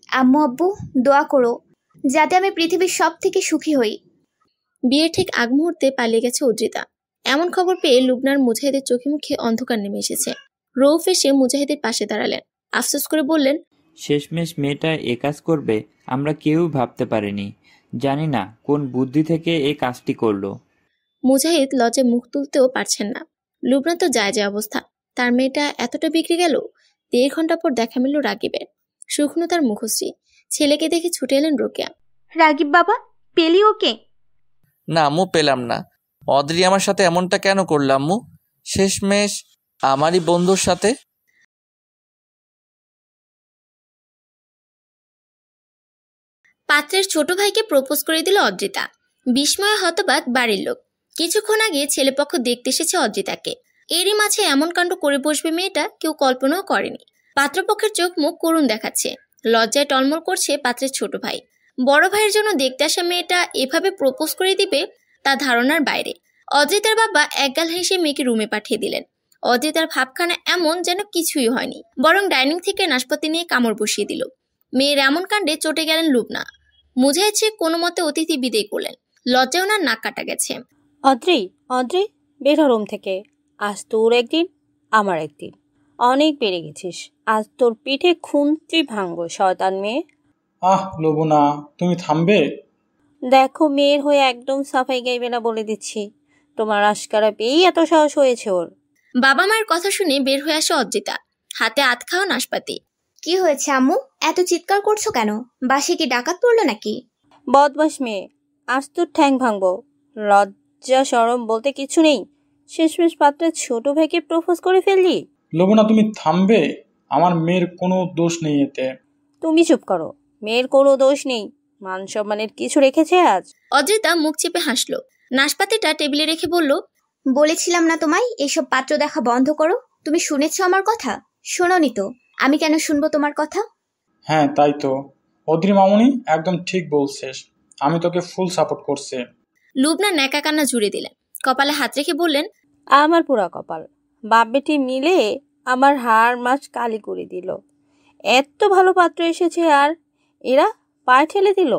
আম্মু আব্বু দোয়া করো যাতে আমি পৃথিবীর সব থেকে সুখী হই। বিয়ের ঠিক আগ মুহূর্তে পালিয়ে গেছে অদ্রিতা। এমন খবর পেয়ে লুবনার মুজাহিদের চোখে মুখে অন্ধকার নেমে এসেছে। রৌফ এসে মুজাহিদের পাশে দাঁড়ালেন, আফসোস করে বললেন, শেষমেশ মেয়েটা এ কাজ করবে আমরা কেউ ভাবতে পারিনি। জানি না কোন বুদ্ধি থেকে এই কাজটি করলো। মুজাহিদ লজ্জায় মুখ তুলতেও পারছেন না। লুবনা তো যায় অবস্থা, তার মেয়েটা এতটা বিগড়ে গেল। 1.5 ঘন্টা পর দেখা মিলল রাগিবের। শুকনো তার মুখশ্রী। ছেলেকে দেখে ছুটে এলেন রোকেয়া। রাগিব বাবা, পেলি ওকে? না আম্মু, পেলাম না। অদ্রি আমার সাথে এমনটা কেন করলো আম্মু? শেষমেশ আমারই বন্ধুর সাথে। পাত্রের ছোট ভাইকে প্রপোজ করে দিল অদ্রিতা। বিস্ময়ে হতবাক বাড়ির লোক। কিছুক্ষণ আগে ছেলেপক্ষ দেখতে এসেছে অদ্রিতাকে। এরই মাঝে এমন কাণ্ড করে বসবে মেয়েটা কেউ কল্পনাও করেনি। পাত্রপক্ষের চোখ মুখ করুণ দেখাচ্ছে। লজ্জায় টলমল করছে পাত্রের ছোট ভাই। বড় ভাইয়ের জন্য দেখতে আসা মেয়েটা এভাবে প্রপোজ করে দিবে তা ধারণার বাইরে। অদ্রিতার বাবা একগাল হেসে মেয়েকে রুমে পাঠিয়ে দিলেন। অদ্রিতার ভাবখানা এমন যেন কিছুই হয়নি, বরং ডাইনিং থেকে নাশপাতি নিয়ে কামড় বসিয়ে দিল। মেয়ের এমন কাণ্ডে চটে গেলেন লুবনা। মুজাহিদ কোনো মতে অতিথি বিদায় করলেন। লজ্জায় ওনার নাক কাটা গেছে। অদ্রি, অদ্রি, বের হ রুম থেকে। আজ তোর একদিন, আমার একদিন। অনেক বেড়ে গেছিস। আজ তোর পিঠে খুন্তি ভাঙবো, শয়তান মেয়ে। লবণা, তুমি থামবে? দেখো, মেয়ের হয়ে একদম সাফাই গাইবে না বলে দিচ্ছি। তোমার আশকারা পেয়েই এত সাহস হয়েছে ওর। বাবা মায়ের কথা শুনে বের হয়ে আসে অদ্রিতা, হাতে আধ খাওয়া নাশপাতি। কি হয়েছে আম্মু, এত চিৎকার করছো কেন? বাসে কি ডাকাত পড়লো নাকি? বদমাস মেয়ে, আজ তোর ঠ্যাং ভাঙবো। লজ্জা শরম বলতে কিছু নেই। শেষমেশ পাত্রের ছোট ভাইকে প্রপোজ করে ফেললি। লবণা, তুমি থামবে? আমার মেয়ের কোনো দোষ নেই এতে। তুমি চুপ করো। মেয়ের কোনো দোষ নেই। মান সম্মানের কিছু রেখেছে আজ? অদ্রিতা মুখ চেপে হাসলো। নাশপাতিটা টেবিলে রেখে বলল, বলেছিলাম না তোমায় এসব পাত্র দেখা বন্ধ করো? তুমি শুনেছো আমার কথা? শোনোনি তো? আমি কেন শুনবো তোমার কথা? হ্যাঁ, তাই তো। অদ্রি মামুনি একদম ঠিক বলছিস। আমি তোকে ফুল সাপোর্ট করছি। লুবনা ন্যাকা কান্না জুড়ে দিলেন। কপালে হাত রেখে বললেন, আমার পুরা কপাল। বাপ বেটি মিলে আমার হাড় মাছ কালি করে দিল। এত ভালো পাত্র এসেছে আর এরা পায়ে ঠেলে দিল।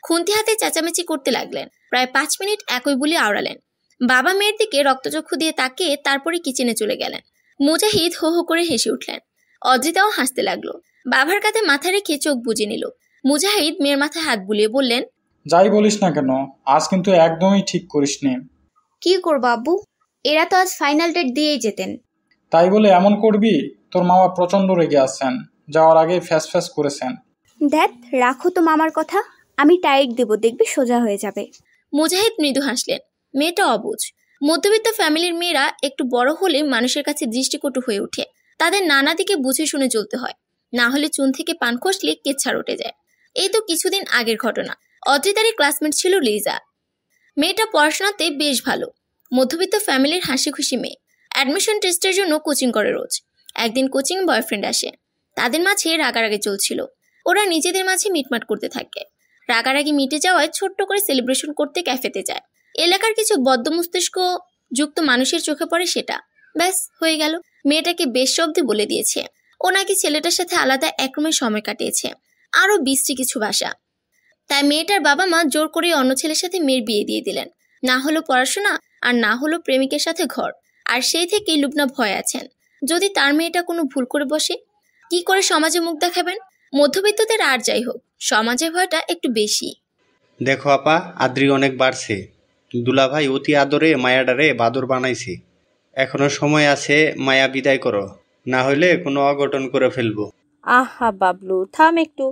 খুন্তি হাতে চেঁচামেচি করতে লাগলেন। প্রায় 5 মিনিট একই বলে আওড়ালেন। বাবা মেয়ের দিকে রক্তচক্ষু দিয়ে তাকিয়ে তারপরে কিচেনে চলে গেলেন। মুজাহিদ হো হো করে হেসে উঠলেন। অদ্রিতাও হাসতে লাগলো। বাবার কাঁধে মাথা রেখে চোখ বুজে নিল। মুজাহিদ মেয়ের মাথায় হাত বুলিয়ে বললেন, যাই বলিস না কেন, আজ কিন্তু একদমই ঠিক করিস নি। কি করবো আব্বু, এরা তো আজ ফাইনাল ডেট দিয়েই যেতেন। তাই বলে এমন করবি? তোর মামা প্রচন্ড রেগে আছেন, যাওয়ার আগে ফ্যাস ফ্যাস করেছেন। দেখ, রাখো তো মামার কথা। আমি টাইট দেবো, দেখবি সোজা হয়ে যাবে। মুজাহিদ মৃদু হাসলেন। মেয়েটা অবুঝ। মধ্যবিত্ত ফ্যামিলির মেয়েরা একটু বড় হলে মানুষের কাছে দৃষ্টিকটু হয়ে ওঠে। তাদের নানা দিকে বুঝে শুনে চলতে হয়, না হলে চুন থেকে পান খসলে কেচ্ছা রটে যায়। এই তো কিছুদিন আগের ঘটনা। অদ্রিতারই ক্লাসমেট ছিল লিজা। মেয়েটা পড়াশোনাতে বেশ ভালো। মধ্যবিত্ত ফ্যামিলির হাসি খুশি মেয়ে। অ্যাডমিশন টেস্টের জন্য কোচিং করে রোজ। একদিন কোচিং বয়ফ্রেন্ড আসে। তাদের মাঝে রাগারাগি চলছিল। ওরা নিজেদের মাঝে মিটমাট করতে থাকে। রাগারাগি মিটে যাওয়ায় ছোট্ট করে সেলিব্রেশন করতে ক্যাফেতে যায়। এলাকার কিছু বদ্ধ মস্তিষ্ক যুক্ত মানুষের চোখে পড়ে সেটা। ব্যাস হয়ে গেল। মেয়েটাকে বেশ শব্দে বলে দিয়েছে ও নাকি ছেলেটার সাথে আলাদা একরুমের সময় কাটিয়েছে। আরো বিশ্রী কিছু ভাষা। তাই মেয়েটার বাবা মা জোর করে অন্য ছেলের সাথে মেয়ের বিয়ে দিয়ে দিলেন। না হলো পড়াশোনা, আর না হলো প্রেমিকের সাথে ঘর। আর সেই থেকেই লুবনা ভয় আছেন, যদি তার মেয়েটা কোনো ভুল করে বসে। কি করে সমাজে মুখ দেখাবেন? মধ্যবিত্তদের আর যাই হোক, সমাজের ভয়টা একটু বেশি। দেখো আপা, আদ্রি অনেক বাড়ছে। দুলাভাই অতি আদরে মায়াডারে বাদর বানাইছে। এখনো সময় আছে, মায়া বিদায় করো, না হলে কোনো অঘটন করে ফেলবো। আহা বাবলু, থাম একটু।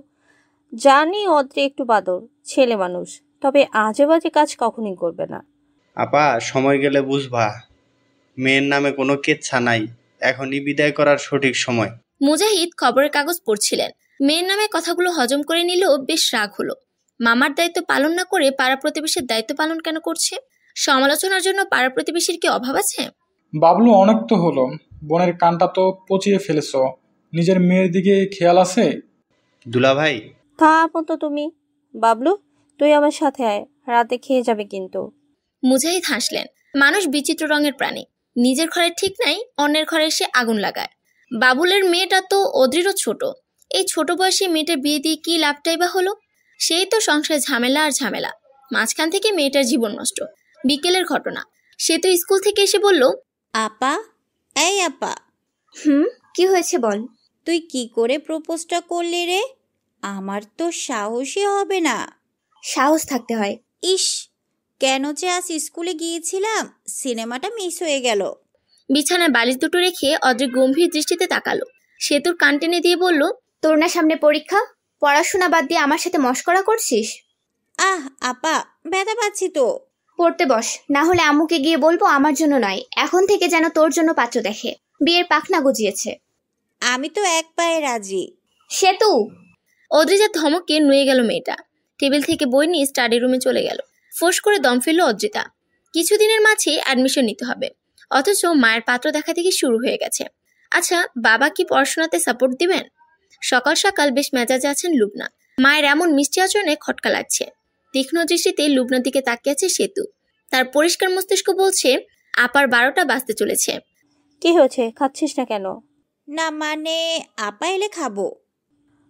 জানি অদ্রি একটু বাদর, ছেলে মানুষ, তবে আজে বাজে কাজ কখনই করবে না। আপা, সময় গেলে বুঝবা মেয়ের নামে কোনো কেচ্ছা নাই। এখনই বিদায় করার সঠিক সময়। মুজাহিদ খবরের কাগজ পড়ছিলেন। মেয়ের নামে কথাগুলো হজম করে নিলেও বেশ রাগ হলো। মামার দায়িত্ব পালন না করে পাড়া প্রতিবেশীর দায়িত্ব পালন কেন করছে? সমালোচনার জন্য পাড়া প্রতিবেশীর কি অভাব আছে? বাবলু, অনেক তো হলো। বোনের কানটা তো পচিয়ে ফেলেছ। নিজের মেয়ের দিকে খেয়াল আছে? দুলাভাই, থামো তো তুমি। বাবলু, তুই আমার সাথে আয়, রাতে খেয়ে যাবে কিন্তু। মুজাহিদ হাসলেন। মানুষ বিচিত্র রঙের প্রাণী। নিজের ঘরে ঠিক নাই, অন্যের ঘরে এসে আগুন লাগায়। বাবুলের মেয়েটা তো অদ্রিরও ছোট। এই ছোট বয়সী মেয়েটার বিয়ে দিয়ে কি লাভটাই বা হলো? সেই তো সংসারে ঝামেলা আর ঝামেলা, মাঝখান থেকে মেয়েটার জীবন নষ্ট। বিকেলের ঘটনা, সে তো স্কুল থেকে এসে বলল, আপা, এই আপা, কি হয়েছে বল। তুই কি করে প্রপোজটা করলি রে? আমার তো সাহসই হবে না। সাহস থাকতে হয়। ইস, কেন যে আজ স্কুলে গিয়েছিলাম, সিনেমাটা মিস হয়ে গেল। বিছানায় বালিশ দুটো রেখে অদ্রি গম্ভীর দৃষ্টিতে তাকালো। সে তোর কান টেনে দিয়ে বলল, তোর না সামনে পরীক্ষা, পড়াশোনা বাদ দিয়ে আমার সাথে মশকরা করছিস? আপা, ব্যথা পাচ্ছি তো। পড়তে বস, না হলে আম্মুকে গিয়ে বলবো আমার জন্য নয়, এখন থেকে যেন তোর জন্য পাত্র দেখে। বিয়ের পাখনা গজিয়েছে। আমি তো এক পায়ে রাজি। সেতু! অদ্রিজার ধমকে নুয়ে গেল মেয়েটা। টেবিল থেকে বই নিয়ে স্টাডি রুমে চলে গেল। ফোঁস করে দম ফেলল অদ্রিতা। কিছুদিনের মাঝে অ্যাডমিশন নিতে হবে, অথচ মায়ের পাত্র দেখা থেকে শুরু হয়ে গেছে। আচ্ছা, বাবা কি পড়াশোনাতে সাপোর্ট দিবেন? সকাল সকাল বেশ মেজাজে আছেন লুবনা। মায়ের এমন মিষ্টি আচরণে খটকা লাগছে। তীক্ষ্ণ দৃষ্টিতে লুবনার দিকে তাকিয়ে আছে সেতু। তার পরিষ্কার মস্তিষ্ক বলছে আপার 12টা বাজতে চলেছে। কি হয়েছে, খাচ্ছিস না কেন? না মানে, আপা এলে খাবো।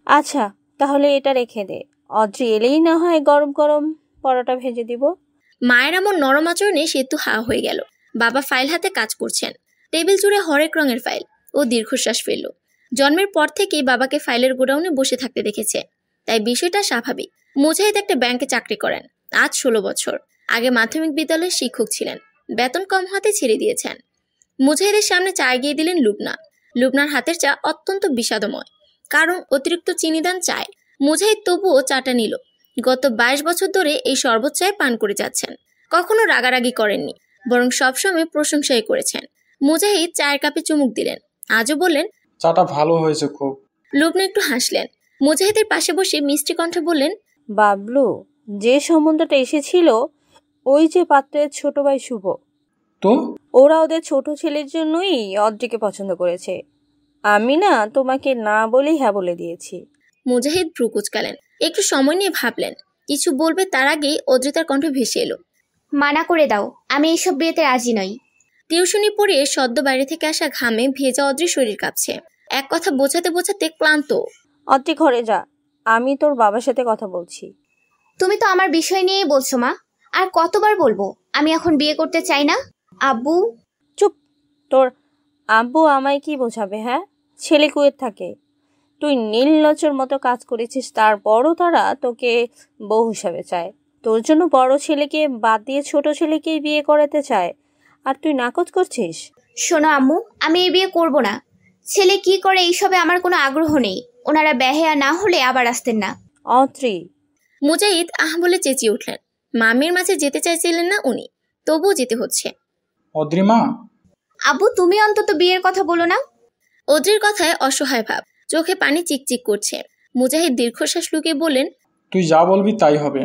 আচ্ছা, তাহলে এটা রেখে দে, অদ্রি এলেই না হয় গরম গরম পরোটা ভেজে দিব। মায়ের এমন নরম আচরণে সেতু হা হয়ে গেল। বাবা ফাইল হাতে কাজ করছেন, টেবিল জুড়ে হরেক রঙের ফাইল। ও দীর্ঘশ্বাস ফেলল। জন্মের পর থেকেই বাবাকে ফাইলের গোডাউনে বসে থাকতে দেখেছে, তাই বিষয়টা স্বাভাবিক। মুজাহিদ একটা ব্যাংকে চাকরি করেন, আজ 16 বছর। আগে মাধ্যমিক বিদ্যালয়ের শিক্ষক ছিলেন, বেতন কম হাতে ছেড়ে দিয়েছেন। মুজাহিদের সামনে চা এগিয়ে দিলেন লুবনা। লুবনার হাতের চা অত্যন্ত বিষাদময়, কারণ অতিরিক্ত চিনিদান চায়। মুজাহিদ তবুও চাটা নিল। গত 22 বছর ধরে এই শরবত চায় পান করে যাচ্ছেন। কখনো রাগারাগি করেননি, বরং সবসময় প্রশংসাই করেছেন। মুজাহিদ চায়ের কাপে চুমুক দিলেন, আজও বললেন, চাটা ভালো হয়েছে খুব। লুবনা একটু হাসলেন। মুজাহিদের পাশে বসে মিষ্টি কণ্ঠে বললেন, বাবলু, যে সম্বন্ধটা এসেছিল, ওই যে পাত্রের ছোট ভাই শুভ, তো ওরা ওদের ছোট ছেলের জন্যই অদ্রিকে পছন্দ করেছে। আমি না তোমাকে না বলেই হ্যাঁ বলে দিয়েছি। মুজাহিদ ভ্রু কুঁচকালেন, একটু সময় নিয়ে ভাবলেন। কিছু বলবে তার আগেই অদ্রিতার কণ্ঠ ভেসে এলো, মানা করে দাও, আমি এইসব বিয়েতে রাজি নই। টিউশনি পড়ে সদ্য বাইরে থেকে আসা ঘামে ভেজা অদ্রির শরীর কাঁপছে। এক কথা বোঝাতে বোঝাতে ক্লান্ত। অদ্রি ঘরে যা, আমি তোর বাবার সাথে কথা বলছি। তুমি তো আমার বিষয় নিয়েই বলছো মা, আর কতবার বলবো আমি এখন বিয়ে করতে চাই না। আব্বু! চুপ, তোর আব্বু আমায় কি বোঝাবে? হ্যাঁ, ছেলে কুয়েত থাকে, তুই নীলনচর মতো কাজ করেছিস, তারপরও তারা তোকে বউ হিসাবে চায়। তোর জন্য বড় ছেলেকে বাদ দিয়ে ছোট ছেলেকেই বিয়ে করাতে চায়, আর তুই নাকচ করছিস। শোনো আম্মু, আমি এই বিয়ে করব না। ছেলে কি করে এইসবে আমার কোনো আগ্রহ নেই। ওনারা বেহেয়া না হলে আবার আসতেন না। অদ্রি! মুজাহিদ আহ বলে চেঁচিয়ে উঠলেন। মামির মাঝে যেতে চাইছিলেন না উনি, তবুও যেতে হচ্ছে। অদ্রিমা! আব্বু, তুমি অন্তত বিয়ের কথা বলো না। অদ্রির কথায় অসহায় ভাব, চোখে পানি চিকচিক করছে। মুজাহিদ দীর্ঘশ্বাস লুকিয়ে বললেন, তুই যা বলবি তাই হবে।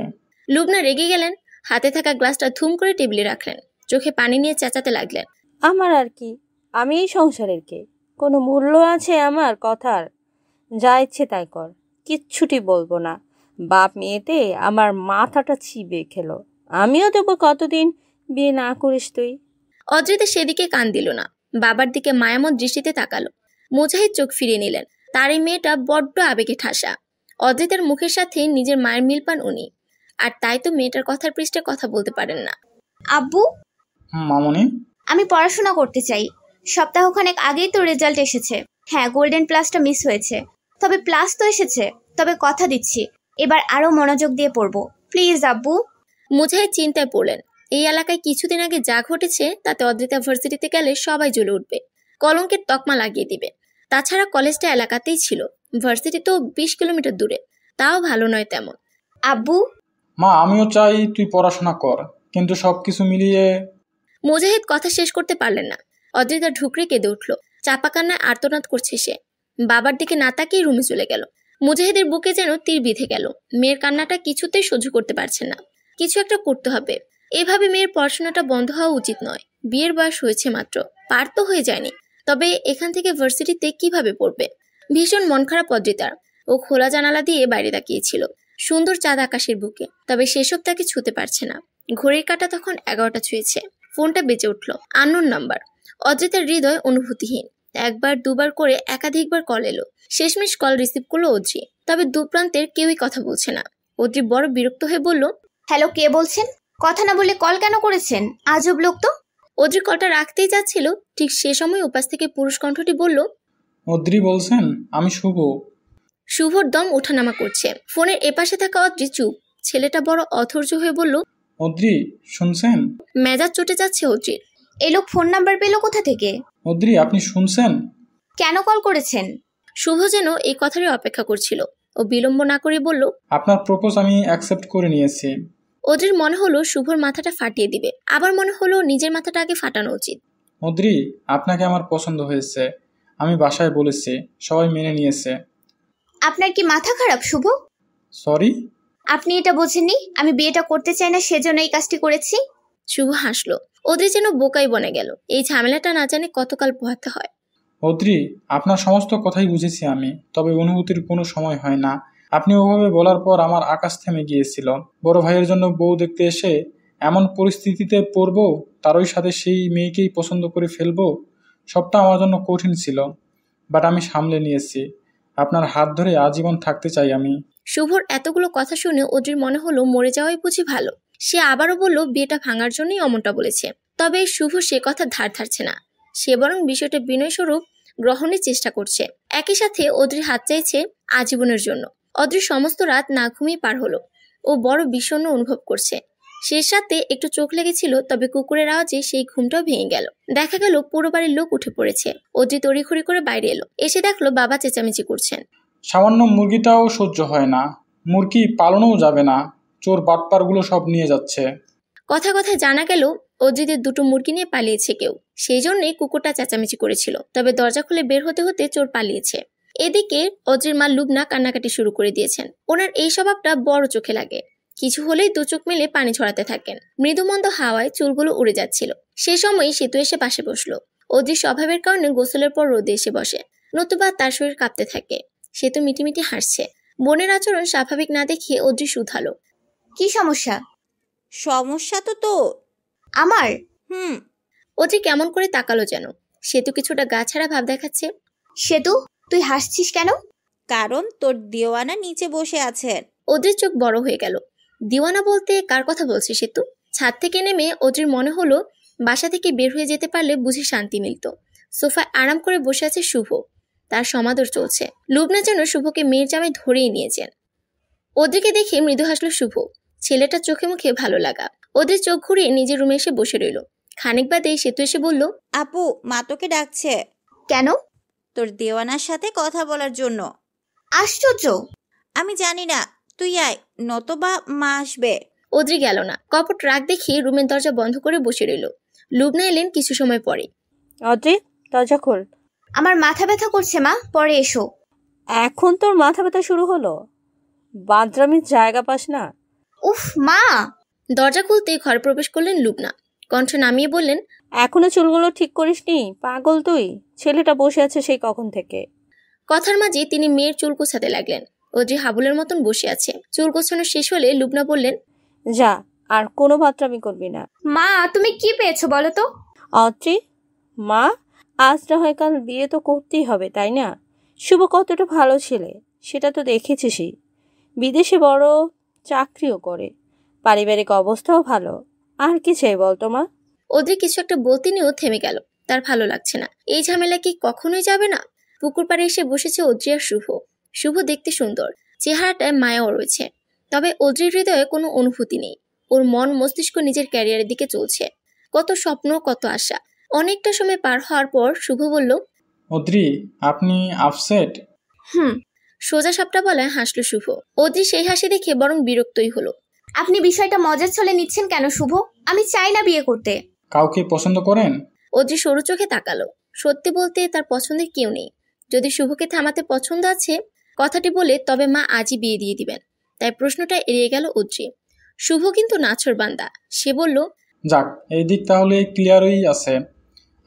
লুবনা রেগে গেলেন, হাতে থাকা গ্লাসটা ধুম করে টেবিলে রাখলেন। চোখে পানি নিয়ে চেঁচাতে লাগলেন, আমার আর কি, আমি এই সংসারের কে? কোনো মূল্য আছে আমার কথার? যা ইচ্ছে তাই কর, কিচ্ছুটি বলবো না। বাপ মেয়েতে আমার মাথাটা ছিবে খেলো, আমিও দেবো কতদিন বিয়ে না করিস তুই। অদ্রিতা সেদিকে কান দিল না, বাবার দিকে মায়ামত দৃষ্টিতে তাকালো। মুজাহিদ চোখ ফিরিয়ে নিলেন। তার এই মেয়েটা বড্ড আবেগে ঠাসা। অদ্রিতার মুখের সাথে নিজের মায়ের মিল পান উনি, আর তাই তো মেয়েটার কথার পৃষ্ঠে কথা বলতে পারেন না। আব্বু! মামনি, আমি পড়াশোনা করতে চাই। সপ্তাহখানেক আগেই তো রেজাল্ট এসেছে। হ্যাঁ, গোল্ডেন প্লাসটা মিস হয়েছে, তবে প্লাস তো এসেছে। তবে কথা দিচ্ছি, এবার আরো মনোযোগ দিয়ে পড়বো। প্লিজ আব্বু। মুজাহিদ চিন্তায় পড়লেন। এই এলাকায় কিছুদিন আগে যা ঘটেছে তাতে অদ্রিতা ভার্সিটিতে গেলে সবাই জ্বলে উঠবে, কলঙ্কের তকমা লাগিয়ে দিবে। তাছাড়া কলেজটা এলাকাতেই ছিল, ভার্সিটি তো 20 কিলোমিটার দূরে, তাও ভালো নয় তেমন। আব্বু! মা, আমিও চাই তুই পড়াশোনা কর, কিন্তু সবকিছু মিলিয়ে। মুজাহিদ কথা শেষ করতে পারলেন না। অদ্রিতা ঢুকরে কেঁদে উঠল। চাপা কান্নায় আর্তনাদ করছে সে। বাবার দিকে না তাকিয়ে রুমে চলে গেল। মুজাহিদের বুকে যেন তীর বিঁধে গেল। মেয়ের কান্নাটা কিছুতেই সহ্য করতে পারছেন না। কিছু একটা করতে হবে। এভাবে মেয়ের পড়াশোনাটা বন্ধ হওয়া উচিত নয়। বিয়ের বয়স হয়েছে মাত্র, পার তো হয়ে যায়নি। তবে এখান থেকে ভার্সিটিতে কিভাবে পড়বে? ভীষণ মন খারাপ অদ্রিতার। ও খোলা জানালা দিয়ে বাইরে তাকিয়েছিল, সুন্দর চাঁদ আকাশের বুকে। তবে সেসব তাকে ছুঁতে পারছে না। ঘড়ির কাঁটা তখন 11টা ছুঁয়েছে। ফোনটা বেজে উঠল, আননোন নাম্বার। অদ্রিতার হৃদয় অনুভূতিহীন। একবার দুবার করে একাধিকবার কল এলো। শেষমেশ কল রিসিভ করলো অদ্রি, তবে দুপ্রান্তের কেউই কথা বলছে না। অদ্রি বড় বিরক্ত হয়ে বলল, হ্যালো, কে বলছেন? কথা না বলে কল কেন করেছেন? আজব লোক তো। অদ্রি কলটা রাখতেই যাচ্ছিল, ঠিক সে সময় উপাস থেকে পুরুষ কণ্ঠটি বলল, অদ্রি বলছেন? আমি শুভ। শুভর দম ওঠানামা করছে। ফোনের এপাশে থাকা অদ্রি চুপ। ছেলেটা বড় অধৈর্য হয়ে বলল, অদ্রি শুনছেন? মেজাজ চটে যাচ্ছে অদ্রির। এই লোক ফোন নাম্বার পেলো কোথা থেকে? অদ্রি আপনি শুনছেন? কেন কল করেছেন? শুভ যেন এই কথারই অপেক্ষা করছিল। ও বিলম্ব না করে বলল, আপনার প্রপোজ আমি অ্যাকসেপ্ট করে নিয়েছি। অদ্রির মনে হলো শুভর মাথাটা ফাটিয়ে দিবে, আবার মনে হলো নিজের মাথাটা আগে ফাটানো উচিত। অদ্রি, আপনাকে আমার পছন্দ হয়েছে। আমি বাসায় বলেছি, সবাই মেনে নিয়েছে। আপনার কি মাথা খারাপ শুভ? সরি। আপনি এটা বোঝেননি আমি বিয়েটা করতে চাই না, সেজন্য এই কাজটি করেছি। শুভ হাসলো। অদ্রি যেন বোকাই বনে গেল। এই ঝামেলাটা না জানে কতকাল পোহাতে হয়। অদ্রি, আপনার সমস্ত কথাই বুঝেছি আমি, তবে অনুভূতির কোনো সময় হয় না। আপনি ওভাবে বলার পর আমার আকাশ থেমে গিয়েছিল। বড় ভাইয়ের জন্য বউ দেখতে এসে এমন পরিস্থিতিতে পড়বো, তারই সাথে সেই মেয়েকেই পছন্দ করে ফেলবো, সবটা আমার জন্য কঠিন ছিল। বাট আমি সামলে নিয়েছি। আপনার হাত ধরে আজীবন থাকতে চাই আমি। শুভর এতগুলো কথা শুনে অদ্রির মনে হলো মরে যাওয়াই বুঝি ভালো। সে আবারও বলল বিয়েটা ভাঙার জন্যই অমনটা বলেছে। তবে শুভ সে কথা ধার ধারছে না। সে বরং বিষয়টা বিনয়স্বরূপ গ্রহণের চেষ্টা করছে। একই সাথে অদ্রির হাত চাইছে আজীবনের জন্য। অদ্রির সমস্ত রাত না ঘুমিয়ে পার হলো। ও বড় বিষণ্ণ অনুভব করছে। শেষ রাতে একটু চোখ লেগেছিল, তবে কুকুরের আওয়াজে সেই ঘুমটাও ভেঙে গেল। দেখা গেল পুরো বাড়ির লোক উঠে পড়েছে। অদ্রি তড়িঘড়ি করে বাইরে এলো। এসে দেখলো বাবা চেঁচামেচি করছেন। সামান্য মুরগিটাও সহ্য হয় না, মুরগি পালানোও যাবে না, চোর বাটপারগুলো সব নিয়ে যাচ্ছে। কথা কথায় জানা গেল অদ্রিদের দুটো মুরগি নিয়ে পালিয়েছে কেউ। সেই জন্যই কুকুরটা চেঁচামেচি করেছিল। তবে দরজা খুলে বের হতে হতে চোর পালিয়েছে। এদিকে অদ্রির মা লুবনা কান্নাকাটি শুরু করে দিয়েছেন। ওনার এই স্বভাবটা বড় চোখে লাগে। কিছু হলেই দু চোখ মেলে পানি ছড়াতে থাকেন। মৃদুমন্দ হাওয়ায় চুলগুলো উড়ে যাচ্ছিল। সে সময় সেতু এসে পাশে বসলো। অদ্রির স্বভাবের কারণে গোসলের পর রোদে এসে বসে, নতুবা তার শরীর কাঁপতে থাকে। সেতু মিটিমিটি হাসছে। বোনের আচরণ স্বাভাবিক না দেখিয়ে অদ্রি শুধালো, কি সমস্যা? সমস্যা তো তোর। আমার? অদ্রি কেমন করে তাকালো যেন। সেতু কিছুটা গা ছাড়া ভাব দেখাচ্ছে। সেতু, তুই হাসছিস কেন? কারণ তোর দেওয়ানা নিচে বসে আছেন। অদ্রির চোখ বড় হয়ে গেল। দিওয়ানা বলতে কার কথা বলছে সেতু? ছাদ থেকে নেমে অদ্রির মনে হলো বাসা থেকে বের হয়ে যেতে পারলে বুঝি শান্তি মিলত। সোফায় আরাম করে বসে আছে শুভ। তার সমাদর চলছে। লুবনা যেন শুভকে মেয়ের জামায় ধরেই নিয়েছেন। অদ্রিকে দেখে মৃদু হাসলো শুভ। ছেলেটার চোখে মুখে ভালো লাগা। অদ্রির চোখ ঘুরিয়ে নিজের রুমে এসে বসে রইল। খানিক বাদে সেতু এসে বলল, আপু, মা তোকে ডাকছে। কেন? তোর দেওয়ানার সাথে কথা বলার জন্য। আশ্চর্য। আমি জানি না, তুই আয়, নতবা মা আসবে। অদ্রি গেল না। কপট রাগ দেখিয়ে রুমের দরজা বন্ধ করে বসে রইল। লুবনা এলেন কিছু সময় পরে। অদ্রি, দরজা খোল। আমার মাথা ব্যথা করছে মা, পরে এসো। এখন তোর মাথা ব্যথা শুরু হলো? বাথরুমের জায়গা পাস না? উফ মা। দরজা খুলতে ঘরে প্রবেশ করলেন লুবনা। কণ্ঠ নামিয়ে বললেন, এখনো চুলগুলো ঠিক করিসনি? পাগল তুই? ছেলেটা বসে আছে সেই কখন থেকে। কথার মাঝে তিনি মেয়ের চুল গোছাতে লাগলেন। অদ্রি হাবুলের মতন বসে আছে। চুল গোছানো শেষ হলে লুবনা বললেন, যা, আর কোনো বাথরুমই করবি না। মা, তুমি কি পেয়েছো বলো তো? অদ্রি, মা, আজ না হয় কাল বিয়ে তো করতেই হবে, তাই না? শুভ কতটা ভালো ছেলে সেটা তো দেখেছিসই। বিদেশে বড় চাকরিও করে, পারিবারিক অবস্থাও ভালো। আর কি চাই বলতো মা? অদ্রি কিছু একটা বলতে নিয়েও থেমে গেল। তার ভালো লাগছে না। এই ঝামেলা কি কখনোই যাবে না? পুকুর পাড়ে এসে বসেছে অদ্রি আর শুভ। শুভ দেখতে সুন্দর, চেহারাটায় মায়াও রয়েছে। তবে অদ্রির হৃদয়ে কোনো অনুভূতি নেই। ওর মন মস্তিষ্ক নিজের ক্যারিয়ারের দিকে চলছে। কত স্বপ্ন, কত আশা। অনেকটা সময় পার হওয়ার পর শুভ বলল, অদ্রি, আপনি আপসেট? সোজা সাপটা বলায় হাসলো শুভ। অদ্রি সেই হাসি দেখে বরং বিরক্তই হলো। আপনি বিষয়টা মজার ছলে নিচ্ছেন কেন শুভ? আমি চাই না বিয়ে করতে। কাউকে পছন্দ করেন? অদ্রি সরু চোখে তাকালো। সত্যি বলতে তার পছন্দের কেউ নেই। যদি শুভকে থামাতে পছন্দ আছে কথাটি বলে, তবে মা আজই বিয়ে দিয়ে দিবেন। তাই প্রশ্নটা এড়িয়ে গেল অদ্রি। শুভ কিন্তু নাছোড়বান্দা। সে বলল, যাক, এই দিক তাহলে ক্লিয়ারই আছে।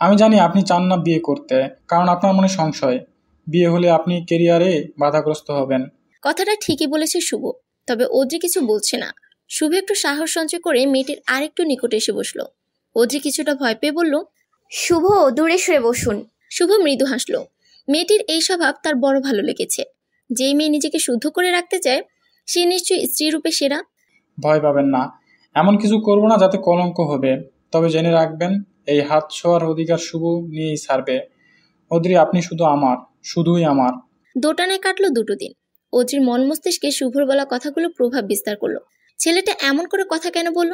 আমি জানি আপনি চান না বিয়ে করতে, কারণ আপনার মনে সংশয় বিয়ে হলে আপনি কেরিয়ারে বাধাগ্রস্ত হবেন। কথাটা ঠিকই বলেছে শুভ। তবে অদ্রি কিছু বলছে না। শুভ একটু সাহস সঞ্চয় করে মেয়েটির আরেকটু নিকটে এসে বসলো। অদ্রি কিছুটা ভয় পেয়ে বলল, শুভ, দূরে সরে বসুন। শুভ মৃদু হাসল। মেয়েটির এই স্বভাব তার বড় ভালো লেগেছে। যেই মেয়ে নিজেকে শুদ্ধ করে রাখতে চায় সে নিশ্চয়ই স্ত্রী রূপে সেরা। ভয় পাবেন না, এমন কিছু করব না যাতে কলঙ্ক হবে। তবে জেনে রাখবেন, এই হাত ছোঁয়ার অধিকার শুভ নিয়েই ছাড়বে। অদ্রি, আপনি শুধু আমার, শুধুই আমার। দোটানায় কাটলো 2 দিন। অদ্রির মন মস্তিষ্কে শুভর বলা কথাগুলো প্রভাব বিস্তার করলো। ছেলেটা এমন করে কথা কেন বলল?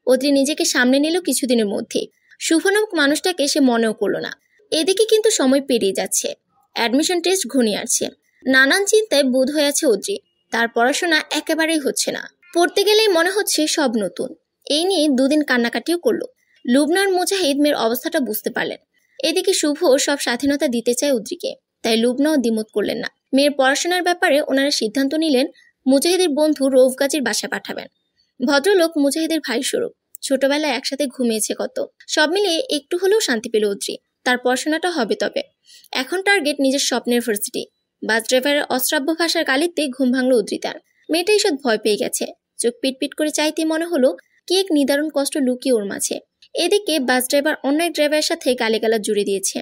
অদ্রি নিজেকে সামনে নিল কিছুদিনের মধ্যেই। শুভ নামক মানুষটাকে সে মনেও করলো না। এদিকে কিন্তু সময় পেরিয়ে যাচ্ছে, অ্যাডমিশন টেস্ট ঘনিয়ে আসছে। নানান চিন্তায় বোধ হয়ে আছে অদ্রি। তার পড়াশোনা একেবারেই হচ্ছে না। পড়তে গেলেই মনে হচ্ছে সব নতুন। এই নিয়ে 2 দিন কান্নাকাটিও করলো। লুবনার মুজাহিদ মেয়ের অবস্থাটা বুঝতে পারলেন। এদিকে শুভ সব স্বাধীনতা দিতে চায় অদ্রিকে, তাই লুবনাও দ্বিমত করলেন না। মেয়ের পড়াশোনার ব্যাপারে ওনারা সিদ্ধান্ত নিলেন মুজাহিদের বন্ধু রৌফ গাজীর বাসায় পাঠাবেন। ভদ্রলোক মুজাহিদের ভাই স্বরূপ, ছোটবেলায় একসাথে ঘুমিয়েছে কত। সব মিলিয়ে একটু হলেও শান্তি পেল অদ্রি। তার পড়াশোনাটা হবে তবে। এখন টার্গেট নিজের স্বপ্নের ভার্সিটি। বাস ড্রাইভারের অশ্রাব্য ভাষার গালিতে ঘুম ভাঙলো অদ্রিতার। মেয়েটা ঈষৎ ভয় পেয়ে গেছে। চোখ পিটপিট করে চাইতে মনে হলো কি এক নিদারুণ কষ্ট লুকিয়ে ওর মাঝে। এদিকে বাস ড্রাইভার অন্য এক ড্রাইভারের সাথে গালিগালাজ জুড়ে দিয়েছে।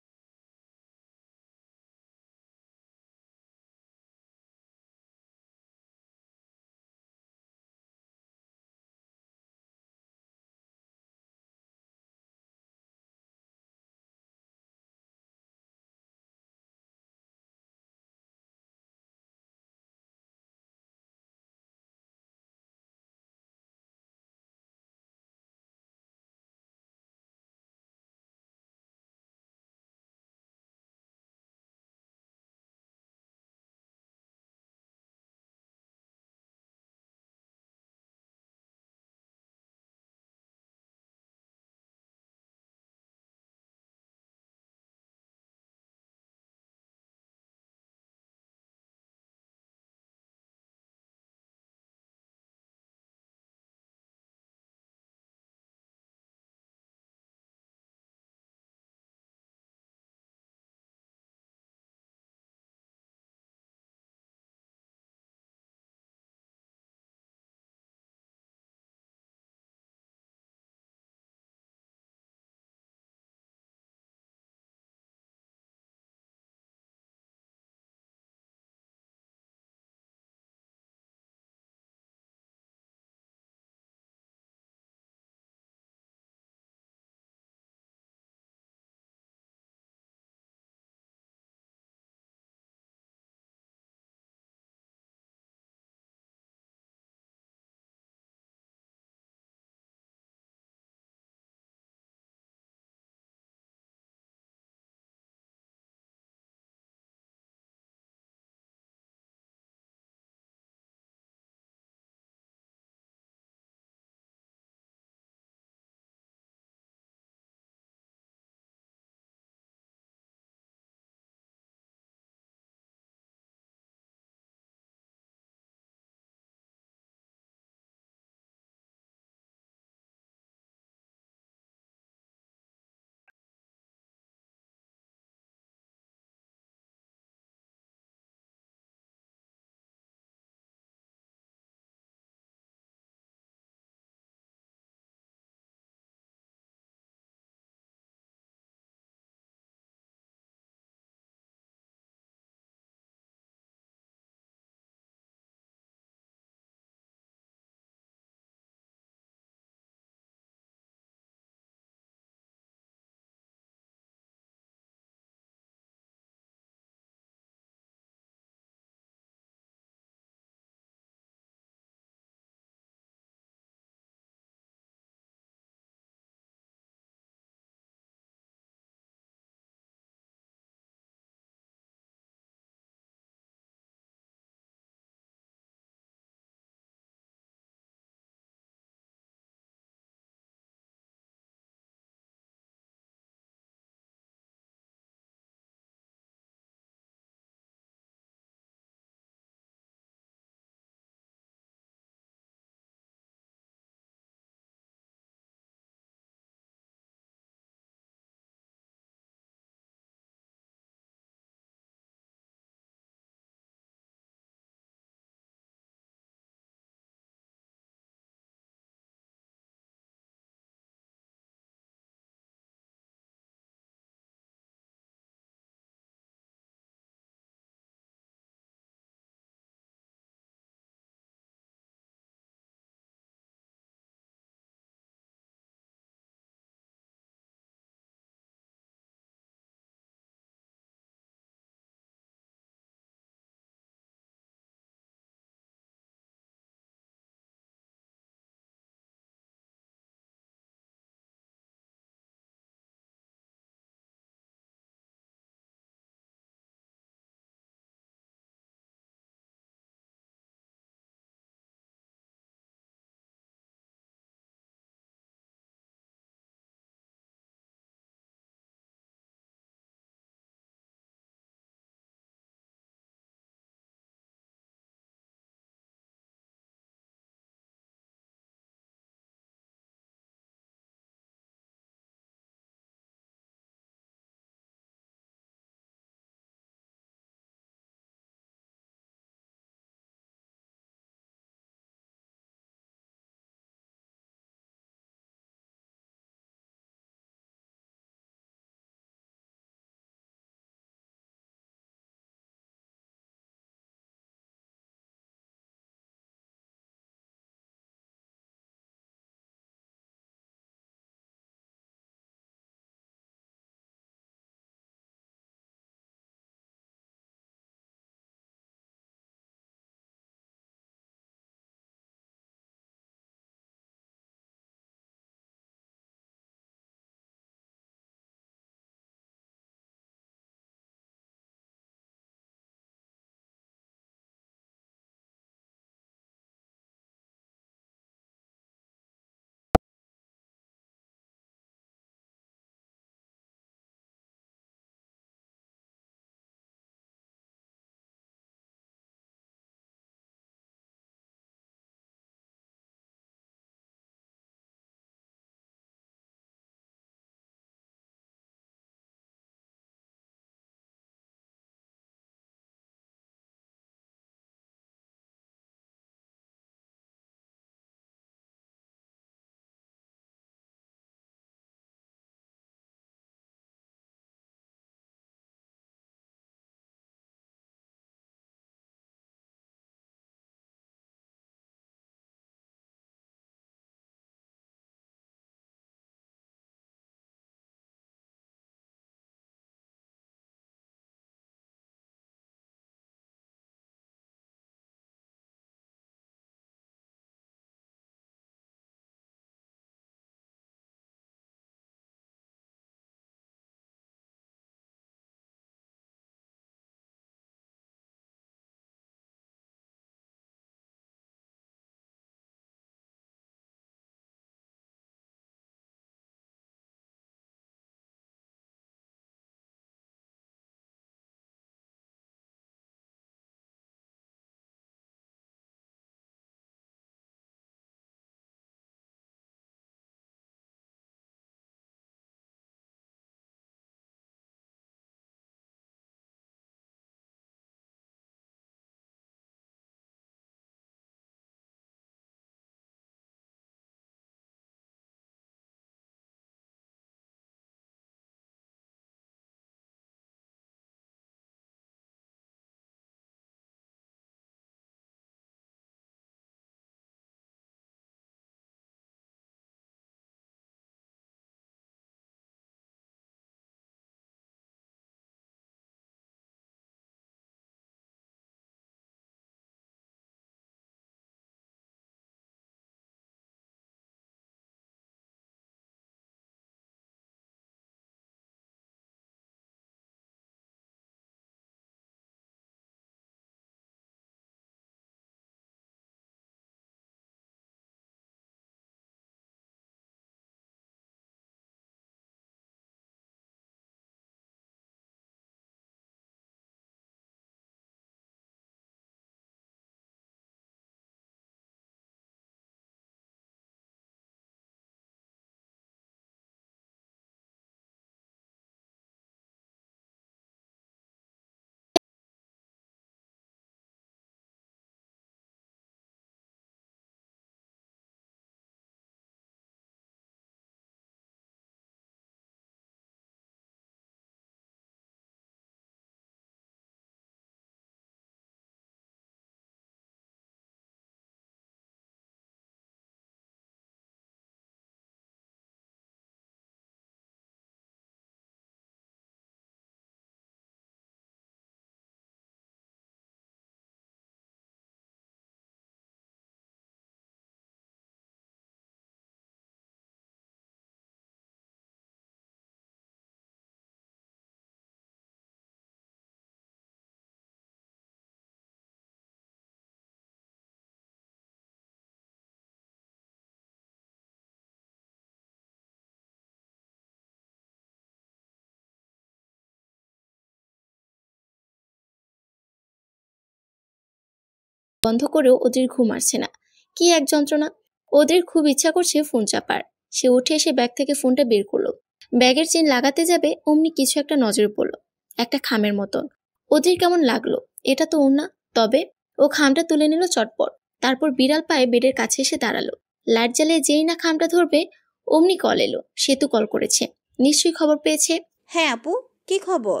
বন্ধ করেও ওদের ঘুম আসছে না। কি এক যন্ত্রণা! ওদের খুব ইচ্ছা করছে ফোন চাপার। সে উঠে এসে ব্যাগ থেকে ফোনটা বের করলো। ব্যাগের চেন লাগাতে যাবে অমনি কিছু একটা নজরে পড়লো, একটা খামের মতন। ওদের কেমন লাগলো, এটা তো ওর না। তবে ও খামটা তুলে নিল চটপট। তারপর বিড়াল পায়ে বেডের কাছে এসে দাঁড়ালো। লাইট জ্বালিয়ে যেই না খামটা ধরবে অমনি কল এলো। সেতু কল করেছে, নিশ্চয়ই খবর পেয়েছে। হ্যাঁ আপু, কি খবর?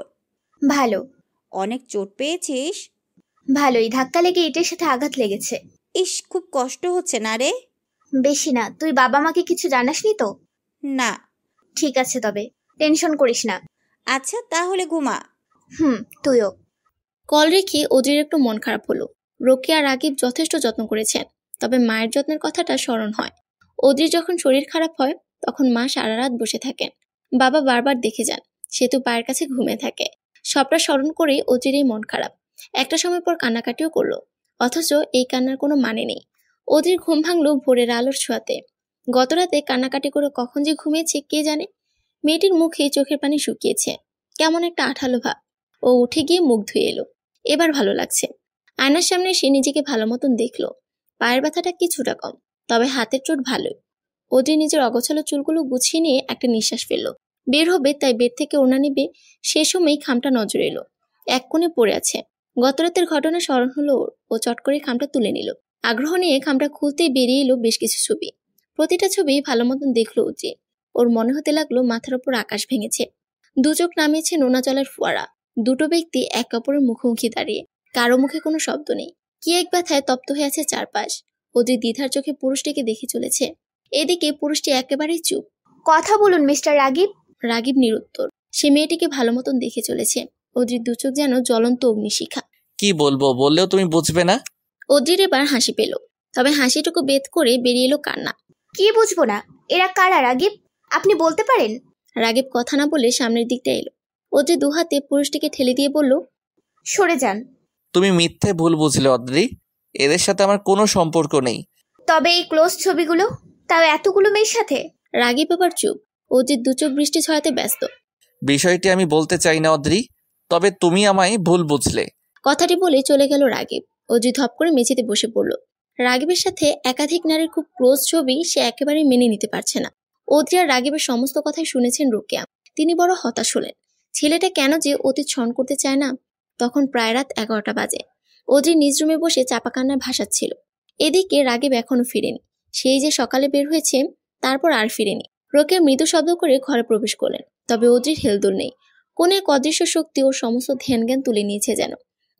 ভালো। অনেক চোট পেয়েছিস? ভালোই, ধাক্কা লেগে ইটের সাথে আঘাত লেগেছে। ইস, খুব কষ্ট হচ্ছে না রে? বেশি না। তুই বাবা মাকে কিছু জানাসনি তো? না। ঠিক আছে, তবে টেনশন করিস না। আচ্ছা তাহলে ঘুমা। তুইও। কল রেখে ওদের একটু মন খারাপ হলো। রোকেয়া আর রাগিব যথেষ্ট যত্ন করেছেন, তবে মায়ের যত্নের কথাটা স্মরণ হয়। ওদের যখন শরীর খারাপ হয় তখন মা সারা রাত বসে থাকেন। বাবা বারবার দেখে যান, সেতু পায়ের কাছে ঘুমিয়ে থাকে। সবটা স্মরণ করেই ওদের এই মন খারাপ। একটা সময় পর কান্নাকাটিও করলো, অথচ এই কান্নার কোনো মানে নেই। ওদের ঘুম ভাঙলো ভোরের আলোর ছোঁয়াতে। গতরাতে কান্নাকাটি করে কখন যে ঘুমিয়েছে কে জানে। মেয়েটির মুখে চোখের পানি শুকিয়েছে, কেমন একটা আঠালো ভাব। ও উঠে গিয়ে মুখ ধুয়ে এলো। এবার ভালো লাগছে। আয়নার সামনে সে নিজেকে ভালো মতন দেখলো। পায়ের ব্যথাটা কিছুটা কম, তবে হাতের চোট ভালোই। ওদের নিজের অগোছালো চুলগুলো গুছিয়ে নিয়ে একটা নিঃশ্বাস ফেললো। বের হবে তাই বেড থেকে ওড়না নিবে, সে সময়ই খামটা নজরে এলো। এক কোণে পড়ে আছে। গতরাতের ঘটনা স্মরণ হলো ওর। ও চট করে খামটা তুলে নিল। আগ্রহ নিয়ে খামটা খুলতেই বেরিয়ে এলো বেশ কিছু ছবি। প্রতিটা ছবি ভালো মতন দেখলো যে। ওর মনে হতে লাগলো মাথার ওপর আকাশ ভেঙেছে। দু চোখ নামিয়েছে নোনা জলের ফোয়ারা। দুটো ব্যক্তি এক কাপড়ের মুখোমুখি দাঁড়িয়ে, কারো মুখে কোনো শব্দ নেই। কি এক ব্যথায় তপ্ত হয়ে আছে চারপাশ। ওদের দ্বিধার চোখে পুরুষটিকে দেখে চলেছে। এদিকে পুরুষটি একেবারেই চুপ। কথা বলুন মিস্টার রাগিব। রাগিব নিরুত্তর। সে মেয়েটিকে ভালো মতন দেখে চলেছে। ওদের দু চোখ যেন জ্বলন্ত অগ্নিশিখা। কি বলবো, বললেও তুমি বুঝবে না। ওদের এবার হাসি পেল, তবে হাসিটুকু বেদ করে বেরিয়ে এলো কান্না। কি বুঝবো না? এরা কারা রাগিব? আপনি বলতে পারেন? রাগিব কথা না বলে সামনের দিকটা এলো। ওদের দু হাতে পুরুষটিকে ঠেলে দিয়ে বলল, সরে যান। তুমি মিথ্যে ভুল বুঝলে অদ্রি, এদের সাথে আমার কোনো সম্পর্ক নেই। তবে এই ক্লোজ ছবিগুলো, তাও এতগুলো মেয়ের সাথে? রাগিব এবার চুপ। ওদের দু চোখ বৃষ্টি ছড়াতে ব্যস্ত। বিষয়টি আমি বলতে চাই না অদ্রি, তবে তুমি আমায় ভুল বুঝলে। কথাটি বলে চলে গেল রাগিব। অদ্রি ধপ করে মেঝেতে বসে পড়ল। রাগিবের সাথে একাধিক নারীর খুব ক্লোজ ছবি সে একেবারে মেনে নিতে পারছে না। অদ্রি আর রাগিবের সমস্ত কথাই শুনেছেন রোকেয়া। তিনি বড় হতাশ হলেন। ছেলেটা কেন যে অতীত স্মরণ করতে চায় না। তখন প্রায় রাত 11টা বাজে। অদ্রি নিজ রুমে বসে চাপা কান্নায় ভাসাচ্ছিল। এদিকে রাগিব এখনো ফিরেনি। সেই যে সকালে বের হয়েছে, তারপর আর ফিরেনি। রোকেয়া মৃদু শব্দ করে ঘরে প্রবেশ করলেন, তবে অদ্রির হেলদোল নেই। কোন এক অদৃশ্য শক্তি ওর সমস্ত ধ্যান জ্ঞান তুলে নিয়েছে যেন।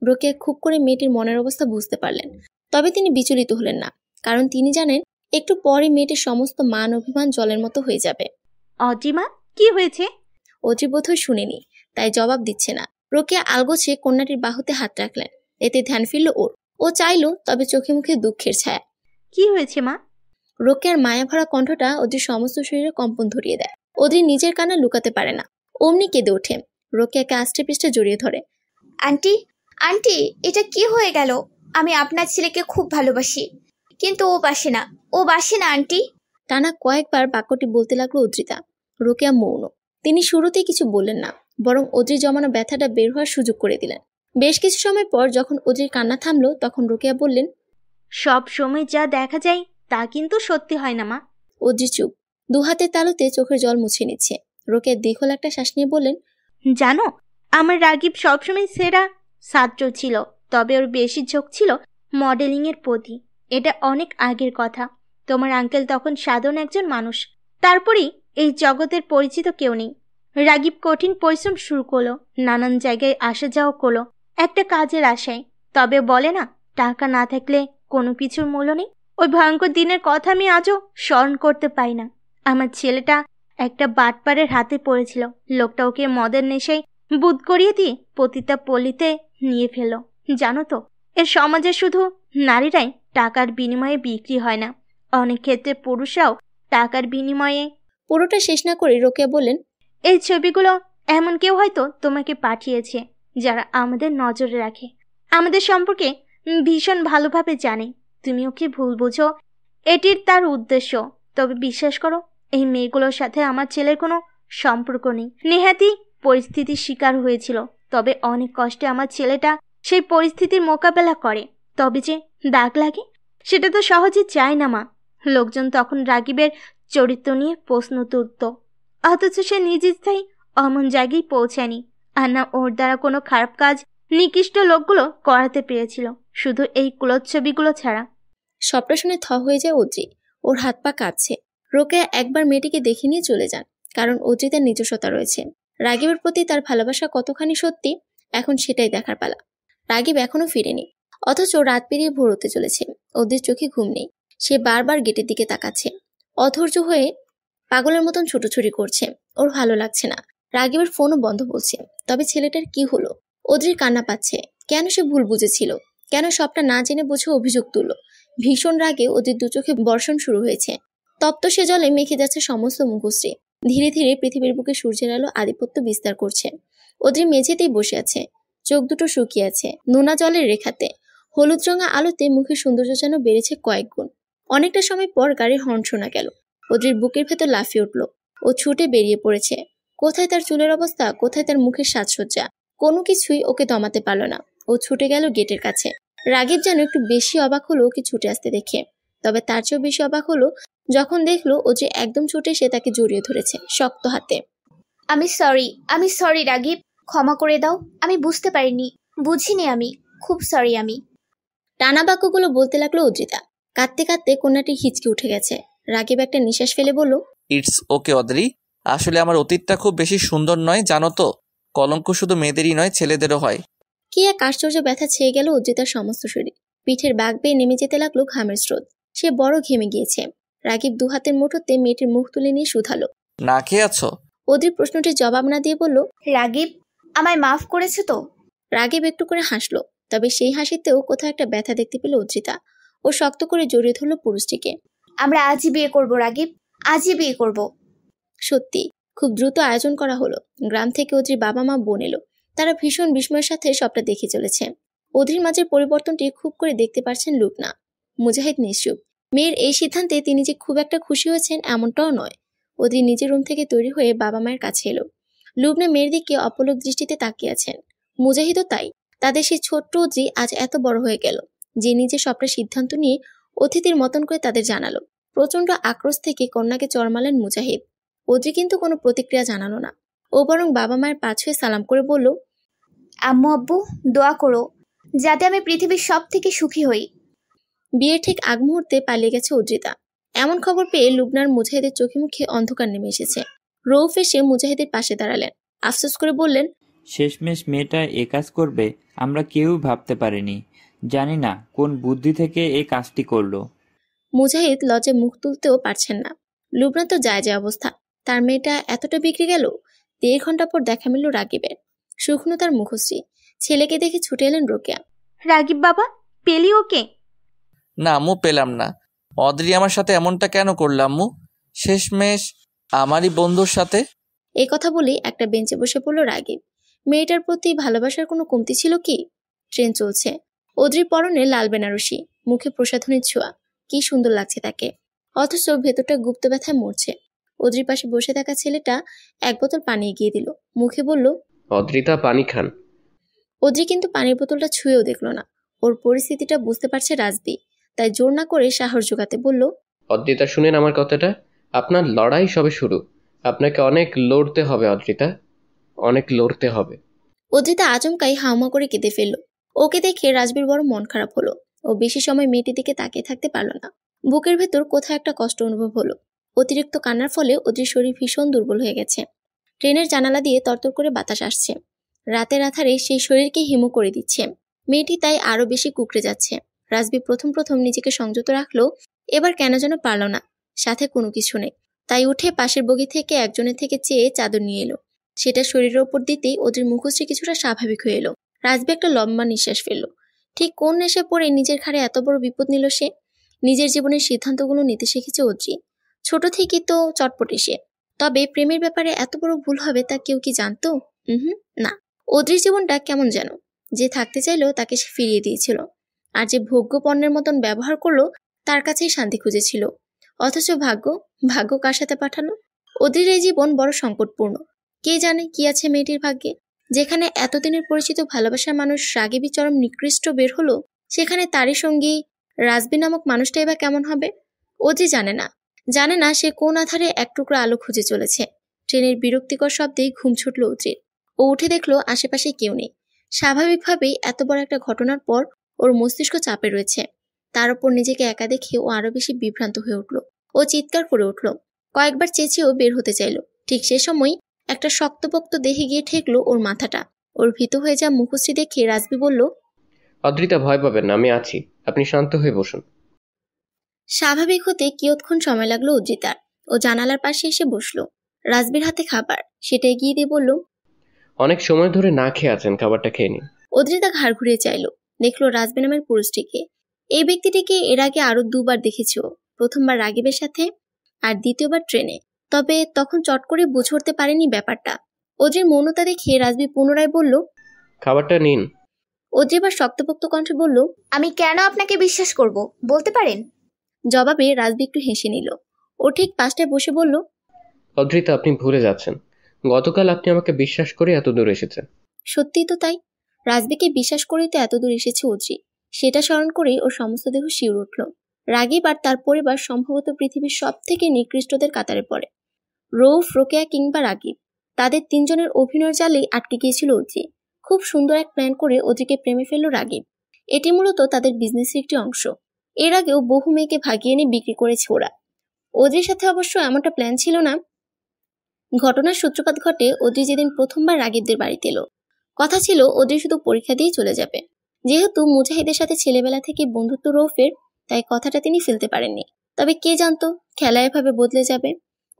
রোকেয়া খুব করে মেয়েটির মনের অবস্থা বুঝতে পারলেন, তবে তিনি বিচলিত হলেন না, কারণ তিনি জানেন একটু পরে মেয়েটির সমস্ত মান অভিমান জলের মতো হয়ে যাবে। অজিমা, কি হয়েছে? অজি বোধহয় শুনেনি, তাই জবাব দিচ্ছে না। রোকেয়া আলগোছে কন্যাটির বাহুতে হাত রাখলেন। এতে ধ্যান ফিরল ওর। ও চাইল, তবে চোখে মুখে দুঃখের ছায়া। কি হয়েছে মা? রোকেয়ার মায়া ভরা কণ্ঠটা ওদের সমস্ত শরীরে কম্পন ধরিয়ে দেয়। ওদের নিজের কান্না লুকাতে পারে না। অমনি কেঁদে ওঠে। রোকেয়াকে আষ্টে পৃষ্ঠে জড়িয়ে ধরে। আন্টি, আন্টি, এটা কি হয়ে গেল? আমি আপনার ছেলেকে খুব ভালোবাসি, কিন্তু ও বাসে না, ও বাসে না আন্টি। টানা কয়েকবার বাক্যটি বলতে লাগলো অদ্রিতা। রোকেয়া মৌন। তিনি শুরুতেই কিছু বললেন না, বরং অদ্রির জমানো ব্যথাটা বের হওয়ার সুযোগ করে দিলেন। বেশ কিছু সময় পর যখন অদ্রির কান্না থামলো, তখন রোকেয়া বললেন, সব সময় যা দেখা যায় তা কিন্তু সত্যি হয় না মা। অদ্রি চুপ। দু হাতের তালুতে চোখের জল মুছে নিচ্ছে। রোকেয়া দীর্ঘ একটা শ্বাস নিয়ে বললেন, জানো, আমার রাগিব সবসময় সেরা ছাত্র ছিল, তবে ওর বেশি ঝোঁক ছিল মডেলিং এর প্রতি। এটা অনেক আগের কথা। তোমার আঙ্কেল তখন সাধারণ একজন মানুষ, তারপরেই এই জগতের পরিচিত কেউ নেই। রাগিব কঠিন পরিশ্রম শুরু করলো, নানান জায়গায় আসা যাওয়া করলো একটা কাজের আশায়। তবে বলে না, টাকা না থাকলে কোনো কিছুর মূল্য নেই। ওই ভয়ঙ্কর দিনের কথা আমি আজও স্মরণ করতে পারি না। আমার ছেলেটা একটা বাটপারের হাতে পড়েছিল। লোকটা ওকে মদের নেশায় বুধ করিয়ে দিয়ে পতিতা পল্লীতে নিয়ে ফেলল। জানো তো, এর সমাজে শুধু নারীরাই টাকার বিনিময়ে বিক্রি হয় না, অনেক ক্ষেত্রে পুরুষরাও টাকার বিনিময়ে। পুরোটা শেষ না করে রোকেয়া বললেন, এই ছবিগুলো এমন কেউ হয়তো তোমাকে পাঠিয়েছে, যারা আমাদের নজরে রাখে, আমাদের সম্পর্কে ভীষণ ভালোভাবে জানে। তুমি ওকে ভুল বুঝো, এটির তার উদ্দেশ্য। তবে বিশ্বাস করো, এই মেয়েগুলোর সাথে আমার ছেলের কোনো সম্পর্ক নেই। নেহাতি পরিস্থিতির শিকার হয়েছিল, তবে অনেক কষ্টে আমার ছেলেটা সেই পরিস্থিতির মোকাবেলা করে। তবে যে দাগ লাগে? সেটা তো সহজে চায় না মা। লোকজন তখন রাগিবের চরিত্র নিয়ে প্রশ্ন তুলত, অথচ সে নিজ ইচ্ছায় অমন জায়গায় পৌঁছায়নি। আর না ওর দ্বারা কোনো খারাপ কাজ নিকৃষ্ট লোকগুলো করাতে পেরেছিল, শুধু এই কুলচ্ছবিগুলো ছাড়া। সবটা শুনে থ হয়ে যায় অদ্রি। ওর হাত পা কাঁপছে। রোকেয়া একবার মেয়েটিকে দেখে নিয়ে চলে যান, কারণ অদ্রি তার নিজস্বতা রয়েছে। রাগিবের প্রতি তার ভালোবাসা কতখানি সত্যি, এখন সেটাই দেখার পালা। রাগিব এখনো ফিরেনি, অথচ রাত পেরিয়ে ভোর হতে চলেছে। অদ্রির চোখে ঘুম নেই। সে বারবার গেটের দিকে তাকাচ্ছে, অধৈর্য হয়ে পাগলের মতন ছুটোছুটি করছে। ওর ভালো লাগছে না। রাগিবের ফোনও বন্ধ বলছে। তবে ছেলেটার কি হলো? অদ্রির কান্না পাচ্ছে। কেন সে ভুল বুঝেছিল? কেন সবটা না জেনে বুঝে অভিযোগ তুলল? ভীষণ রাগে ওদের দু চোখে বর্ষণ শুরু হয়েছে। তপ্ত সে জলে মেখে যাচ্ছে সমস্ত মুখশ্রী। ধীরে ধীরে পৃথিবীর বুকে সূর্যের আলো আধিপত্য বিস্তার করছে। অদ্রি মেঝেতেই বসে আছে, চোখ দুটো শুকিয়ে আছে নোনা জলের রেখাতে। হলুদ রঙা আলোতে মুখের সৌন্দর্য যেন বেড়েছে কয়েক গুণ। অনেকটা সময় পর গাড়ির হর্ন শোনা গেল। অদ্রির বুকের ভেতর লাফিয়ে উঠল। ও ছুটে বেরিয়ে পড়েছে। কোথায় তার চুলের অবস্থা, কোথায় তার মুখের সাজসজ্জা, কোনো কিছুই ওকে দমাতে পারল না। ও ছুটে গেল গেটের কাছে। রাগিব যেন একটু বেশি অবাক হলো ওকে ছুটে আসতে দেখে। তবে তার চেয়েও বেশি অবাক হলো যখন দেখলো ও যে একদম ছুটে সে তাকে জড়িয়ে ধরেছে শক্ত হাতে। আমি সরি রাগিব, ক্ষমা করে দাও। আমি বুঝতে পারিনি, বুঝিনি। আমি খুব সরি। আমি টানা বাক্যগুলো বলতে লাগলো অদ্রিতা। কাঁদতে কাঁদতে কন্যাটি হিচকে উঠে গেছে। রাগিব একটা নিঃশ্বাস ফেলে বলল, ইটস ওকে অদ্রি। আসলে আমার অতীতটা খুব বেশি সুন্দর নয়, জানো তো। কলঙ্ক শুধু মেয়েদেরই নয়, ছেলেদেরও হয়। কি এক আশ্চর্য ব্যথা ছেয়ে গেল অদ্রিতার সমস্ত শরীর। পিঠের বাগ বেয়ে নেমে যেতে লাগলো ঘামের স্রোত। সে বড় ঘেমে গিয়েছে। রাগিব দু হাতের মুঠোতে মেয়েটির মুখ তুলে নিয়ে শুধালো, না খেয়ে আছো? অদ্রির প্রশ্নটির জবাব না দিয়ে বলল, রাগিব, আমায় মাফ করেছো তো? রাগিব একটু করে হাসলো। তবে সেই হাসিতেও কোথাও একটা ব্যথা দেখতে পেল অদ্রিতা। ও শক্ত করে জড়িয়ে ধরল পুরুষটিকে। আমরা আজই বিয়ে করব রাগিব, আজই বিয়ে করব। সত্যি খুব দ্রুত আয়োজন করা হলো। গ্রাম থেকে অদ্রির বাবা মা বোন এলো। তারা ভীষণ বিস্ময়ের সাথে সবটা দেখে চলেছে। অদ্রির মাঝের পরিবর্তনটি খুব করে দেখতে পারছেন লুবনা। মুজাহিদ নিশ্চুপ। মেয়ের এই সিদ্ধান্তে তিনি যে খুব একটা খুশি হয়েছেন এমনটাও নয়। অদ্রি নিজের রুম থেকে তৈরি হয়ে বাবা মায়ের কাছে এলো। লুবনা মেয়ের দিকে অপলক দৃষ্টিতে তাকিয়ে আছেন। মুজাহিদও তাই। তাদের সেই ছোট্ট অদ্রি আজ এত বড় হয়ে গেল যে নিজে সবটা সিদ্ধান্ত নিয়ে অতিথির মতন করে তাদের জানালো। প্রচন্ড আক্রোশ থেকে কন্যাকে চড়মালেন মুজাহিদ। অদ্রি কিন্তু কোনো প্রতিক্রিয়া জানালো না। ও বরং বাবা মায়ের পা ছুঁয়ে সালাম করে বলল, আম্মু আব্বু দোয়া করো যাতে আমি পৃথিবীর সব থেকে সুখী হই। বিয়ের ঠিক আগ মুহূর্তে পালিয়ে গেছে অদ্রিতা। এমন খবর পেয়ে লুবনার মুজাহিদের চোখে মুখে অন্ধকার নেমে এসেছে। রৌফ এসে মুজাহিদের পাশে দাঁড়ালেন। আফসোস করে বললেন, শেষমেশ মেয়েটা এ কাজ করবে আমরা কেউ ভাবতে পারিনি। জানি না কোন বুদ্ধি থেকে এই কাজটি করলো। মুজাহিদ লজ্জায় মুখ তুলতেও পারছেন না। লুবনা তো যায় অবস্থা। তার মেয়েটা এতটা বিগড়ে গেল। 1.5 ঘন্টা পর দেখা মিলল রাগিবের। শুকনো তার মুখশ্রী। ছেলেকে দেখে ছুটে এলেন রোকেয়া। রাগিব বাবা, পেলি ওকে? না আম্মু, পেলাম না। অদ্রি আমার সাথে এমনটা কেন করলাম আম্মু? শেষমেশ আমারই বন্ধুর সাথে। এই কথা বলেই একটা বেঞ্চে বসে পড়ল রাগিব। মেয়েটার প্রতি ভালোবাসার কোনো কমতি ছিল কি? ট্রেন চলছে। অদ্রির পরনে লাল বেনারসি, মুখে প্রসাধনীর ছোঁয়া। কি সুন্দর লাগছে তাকে। অথচ ভেতরটা গুপ্ত ব্যথায় মরছে। অদ্রির পাশে বসে থাকা ছেলেটা এক বোতল পানি এগিয়ে দিল। মুখে বলল, অদ্রিতা পানি খান। অদ্রি কিন্তু পানির বোতলটা ছুঁয়েও দেখল না। ওর পরিস্থিতিটা বুঝতে পারছে রাজবি, তাই জোর না করে সাহস জোগাতে বলল, অদ্রিতা শুনেন আমার কথাটা। আপনার লড়াই সবে শুরু। আপনাকে অনেক লড়তে হবে অদ্রিতা, অনেক লড়তে হবে। অদ্রিতা আচমকাই হাউমা করে কেঁদে ফেলল। ওকে দেখে রাজবির বড় মন খারাপ হলো। ও বেশি সময় মেয়েটির দিকে তাকিয়ে থাকতে পারল না। বুকের ভেতর কোথাও একটা কষ্ট অনুভব হলো। অতিরিক্ত কান্নার ফলে অদ্রির শরীর ভীষণ দুর্বল হয়ে গেছে। ট্রেনের জানালা দিয়ে তরতর করে বাতাস আসছে। রাতের আধারে সেই শরীরকে হিমু করে দিচ্ছে। মেয়েটি তাই আরো বেশি কুকড়ে যাচ্ছে। রাজবি প্রথম নিজেকে সংযত রাখলো, এবার কেন যেন পারল না। সাথে কোনো কিছু নেই। তাই উঠে পাশের বগি থেকে একজনের থেকে চেয়ে চাদর নিয়ে এলো। সেটা শরীরের ওপর দিতেই অদ্রির মুখশ্রী কিছুটা স্বাভাবিক হয়ে এলো। রাজবি একটা লম্বা নিঃশ্বাস ফেললো। ঠিক কোন নেশে পড়ে নিজের ঘাড়ে এত বড় বিপদ নিল সে? নিজের জীবনের সিদ্ধান্তগুলো নিতে শিখেছে অদ্রি। ছোট থেকেই তো চটপটে সে। তবে প্রেমের ব্যাপারে এত বড় ভুল হবে তা কেউ কি জানতো? না। অদ্রির জীবনটা কেমন যেন। যে থাকতে চাইলো তাকে সে ফিরিয়ে দিয়েছিল। আর যে ভোগ্য পণ্যের মতন ব্যবহার করলো তার কাছেই শান্তি খুঁজেছিল। অথচ ভাগ্য কার সাথে পাঠালো? অদ্রির এই জীবন বড় সংকটপূর্ণ। কে জানে কি আছে মেয়েটির ভাগ্যে। যেখানে এতদিনের পরিচিত ভালোবাসার মানুষ রাগিবী চরম নিকৃষ্ট বের হলো, সেখানে তারই সঙ্গী রাজবি নামক মানুষটা এবার কেমন হবে? অদ্রি জানে না সে কোন আধারে এক টুকরো আলো খুঁজে চলেছে। ট্রেনের বিরক্তিকর শব্দেই ঘুম ছুটল অদ্রির। ও উঠে দেখলো আশেপাশে কেউ নেই। স্বাভাবিকভাবেই এত বড় একটা ঘটনার পর ওর মস্তিষ্ক চাপে রয়েছে। তার উপর নিজেকে একা দেখে ও আরো বেশি বিভ্রান্ত হয়ে উঠল। ও চিৎকার করে উঠল, কয়েকবার চেঁচিয়েও বের হতে চাইল। ঠিক সে সময় একটা শক্তপোক্ত দেহে গিয়ে ঠেকলো ওর মাথাটা। ওর ভীত হয়ে যাওয়া মুখশ্রী দেখে রাজবি বলল, অদ্রিতা, ভয় পাবেন না, আমি আছি, আপনি শান্ত হয়ে বসুন। স্বাভাবিক হতে কিয়ৎক্ষণ সময় লাগলো অদ্রিতার। ও জানালার পাশে এসে বসলো। রাজবির হাতে খাবার, সেটা এগিয়ে দিয়ে বলল, অনেক সময় ধরে না খেয়ে আছেন, খাবারটা খেয়ে নিন। অদ্রিতা ঘাড় ঘুরিয়ে চাইল। দেখলো রাজবি নামের পুরুষটিকে। এই ব্যক্তিটিকে এর আগে আরো দুবার দেখেছ। প্রথমবার রাগিবের সাথে, আর দ্বিতীয়বার ট্রেনে। তবে তখন চট করে বুঝে উঠতে পারেনি ব্যাপারটা। অদ্রির মৌনতা দেখে রাজবি পুনরায় বলল, খাবারটা নিন। অদ্রি এবার শক্তপোক্ত কণ্ঠে বলল, আমি কেন আপনাকে বিশ্বাস করব বলতে পারেন? জবাবে রাজবি একটু হেসে নিল। ও ঠিক পাশটায় বসে বলল, অদ্রিতা, আপনি ভুলে যাচ্ছেন, গতকাল আপনি আমাকে বিশ্বাস করে এত দূর এসেছেন। সত্যিই তো তাই। রাজবিকে বিশ্বাস করেই তো এত দূর এসেছে অদ্রি। সেটা স্মরণ করেই ওর সমস্ত দেহ শিউর উঠল। রাগিব আর তার পরিবার সম্ভবত পৃথিবীর সব থেকে নিকৃষ্টদের কাতারে পড়ে। রৌফ, রোকেয়া কিংবা রাগিব, তাদের তিনজনের অভিনয়ের জালেই আটকে গিয়েছিল অদ্রি। খুব সুন্দর এক প্ল্যান করে অদ্রিকে প্রেমে ফেলল রাগিব। এটি মূলত তাদের বিজনেসের একটি অংশ। এর আগেও বহু মেয়েকে ভাগিয়ে এনে বিক্রি করেছে ওরা। অদ্রির সাথে অবশ্য এমনটা প্ল্যান ছিল না। ঘটনার সূত্রপাত ঘটে অদ্রি যেদিন প্রথমবার রাগিবদের বাড়িতে এলো। কথা ছিল অদ্রি শুধু পরীক্ষা দিয়ে চলে যাবে। যেহেতু মুজাহিদের সাথে ছেলেবেলা থেকে বন্ধুত্ব রৌফের, তাই কথাটা তিনি ফেলতে পারেননি। তবে কে জানতো খেলা এভাবে বদলে যাবে।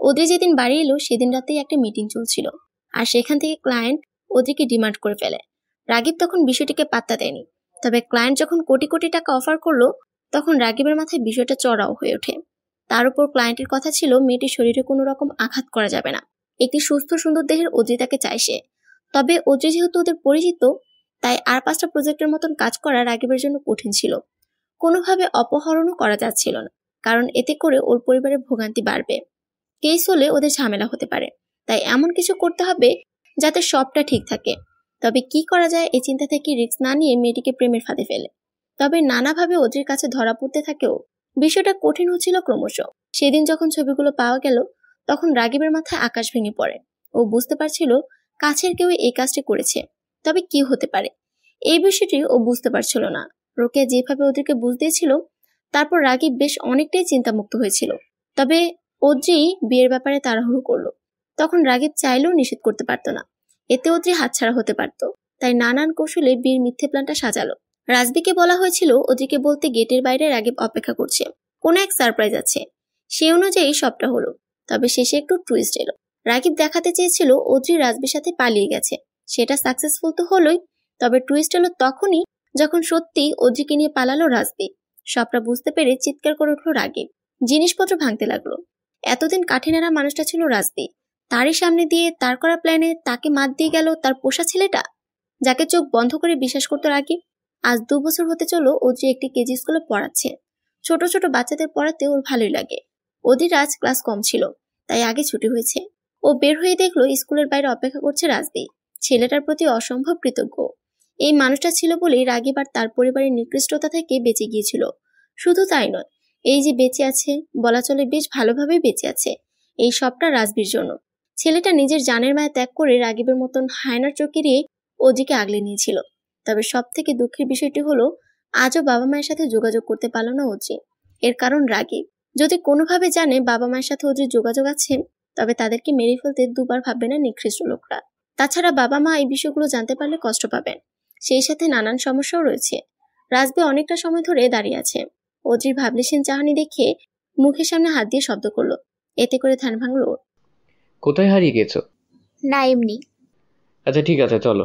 অদ্রি যেদিন বাড়ি এলো সেদিন রাতেই একটা মিটিং চলছিল, আর সেখান থেকে ক্লায়েন্ট অদ্রিকে ডিমান্ড করে ফেলে। রাগিব তখন বিষয়টিকে পাত্তা দেয়নি। তবে ক্লায়েন্ট যখন কোটি কোটি টাকা অফার করলো, তখন রাগিবের মাথায় বিষয়টা চড়াও হয়ে ওঠে। তার উপর ক্লায়েন্টের কথা ছিল মেয়েটির শরীরে কোনো রকম আঘাত করা যাবে না। একটি সুস্থ সুন্দর দেহের অদ্রিতাকে চায় সে। তবে অদ্রি যেহেতু ওদের পরিচিত, তাই আর 5টা প্রজেক্টের মতন কাজ করা রাগিবের জন্য কঠিন ছিল। কোনোভাবে অপহরণও করা যাচ্ছিল না, কারণ এতে করে ওর পরিবারের ভোগান্তি বাড়বে। কেস হলে ওদের ঝামেলা হতে পারে। তাই এমন কিছু করতে হবে যাতে সবটা ঠিক থাকে। তবে কি করা যায় এই চিন্তা থেকে রিস্ক না নিয়ে মেয়েটিকে প্রেমের ফাঁদে ফেলে। তবে নানাভাবে অদ্রির কাছে ধরা পড়তে থাকেও বিষয়টা কঠিন হচ্ছিল ক্রমশ। সেদিন যখন ছবিগুলো পাওয়া গেল, তখন রাগিবের মাথায় আকাশ ভেঙে পড়ে। ও বুঝতে পারছিল কাছের কেউ এই কাজটি করেছে। তবে কি হতে পারে এই বিষয়টি ও বুঝতে পারছিল না। রোকেয়া যেভাবে ওদেরকে বুঝ দিয়েছিল, তারপর রাগিব বেশ অনেকটাই চিন্তামুক্ত হয়েছিল। তবে অদ্রি বিয়ের ব্যাপারে তাড়াহুড়ো করলো। তখন রাগিব চাইলেও নিষেধ করতে পারত না। এতে অদ্রি হাতছাড়া হতে পারত। তাই নানান কৌশলে বিয়ের মিথ্যে প্ল্যানটা সাজালো। রাজবিকে বলা হয়েছিল অদ্রিকে বলতে গেটের বাইরে রাগিব অপেক্ষা করছে, কোনো এক সারপ্রাইজ আছে। সে অনুযায়ী সবটা হলো। তবে শেষে একটু টুইস্ট এলো। রাগিব দেখাতে চেয়েছিল অদ্রি রাজবির সাথে পালিয়ে গেছে। সেটা সাকসেসফুল তো হলোই, তবে টুইস্ট এলো তখনই যখন সত্যি অদ্রিকে নিয়ে পালালো রাজবি। সবটা বুঝতে পেরে চিৎকার করে উঠলো রাগিব। জিনিসপত্র ভাঙতে লাগলো। এতদিন কাঠি নাড়া মানুষটা ছিল রাজবি। তারই সামনে দিয়ে তার করা প্ল্যানে তাকে মাত দিয়ে গেল তার পোষা ছেলেটা, যাকে চোখ বন্ধ করে বিশ্বাস করতো রাগিব। আজ 2 বছর হতে চলো অদ্রি একটি কেজি স্কুলে পড়াচ্ছে। ছোট ছোট বাচ্চাদের পড়াতে ওর ভালোই লাগে। অদ্রির আজ ক্লাস কম ছিল, তাই আগে ছুটি হয়েছে। ও বের হয়ে দেখলো স্কুলের বাইরে অপেক্ষা করছে রাজবি। ছেলেটার প্রতি অসম্ভব কৃতজ্ঞ। এই মানুষটা ছিল বলেই রাগিব আর তার পরিবারের নিকৃষ্টতা থেকে বেঁচে গিয়েছিল। শুধু তাই নয়, এই যে বেঁচে আছে, বলা চলে বেশ ভালোভাবে বেঁচে আছে, এই সবটা রাজবির জন্য। ছেলেটা নিজের জানের মায়া ত্যাগ করে রাগিবের মতন হায়নার চোখ এড়িয়ে অদ্রিকে আগলে নিয়েছিল। তবে সব থেকে দুঃখের বিষয়টি হলো আজও বাবা মায়ের সাথে যোগাযোগ করতে পারল না অদ্রি। এর কারণ রাগিব। যদি কোনোভাবে জানে বাবা মায়ের সাথে অদ্রির যোগাযোগ আছে, তবে তাদেরকে মেরে ফেলতে দুবার ভাববে না নিকৃষ্ট লোকরা। তাছাড়া বাবা মা এই বিষয়গুলো জানতে পারলে কষ্ট পাবেন। সেই সাথে নানান সমস্যাও রয়েছে। রাজবি অনেকটা সময় ধরে দাঁড়িয়ে আছে। অদ্রির ভাবলেশীন চাহনি দেখে মুখের সামনে হাত দিয়ে শব্দ করলো। এতে করে ধ্যান ভাঙল ওর। কোথায় হারিয়ে গেছো? না, এমনি। আচ্ছা ঠিক আছে, চলো।